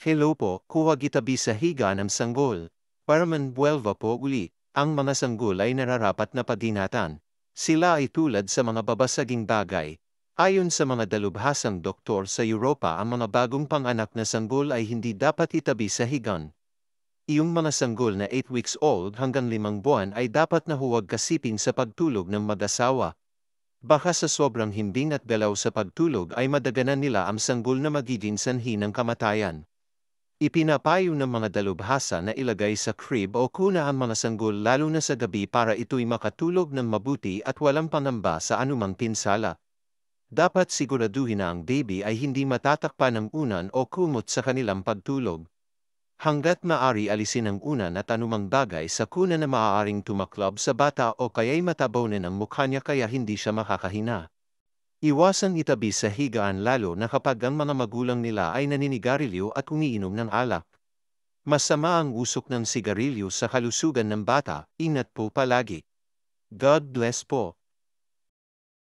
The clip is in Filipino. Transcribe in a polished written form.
Hello po, huwag itabi sa higa ng sanggol. Para manbuelva po uli, ang mga sanggol ay nararapat na padinatan. Sila ay tulad sa mga babasaging bagay. Ayon sa mga dalubhasang doktor sa Europa, ang mga bagong panganak na sanggol ay hindi dapat itabi sa higan. Iyong mga sanggol na 8 weeks old hanggang 5 buwan ay dapat na huwag kasipin sa pagtulog ng mag-asawa. Baka sa sobrang himbing at galaw sa pagtulog ay madaganan nila ang sanggol na magiging sanhi ng kamatayan. Ipinapayo ng mga dalubhasa na ilagay sa crib o kuna ang mga sanggol lalo na sa gabi para ito'y makatulog ng mabuti at walang pangamba sa anumang pinsala. Dapat siguraduhin na ang baby ay hindi matatakpan ng unan o kumot sa kanilang pagtulog. Hanggat maaari alisin ang unan at anumang bagay sa kuna na maaaring tumaklob sa bata o kaya'y matabonan ang mukha niya kaya hindi siya makakahina. Iwasan itabi sa higaan lalo na kapag ang mga magulang nila ay naninigarilyo at umiinom ng alak. Masama ang usok ng sigarilyo sa kalusugan ng bata, ingat po palagi. God bless po.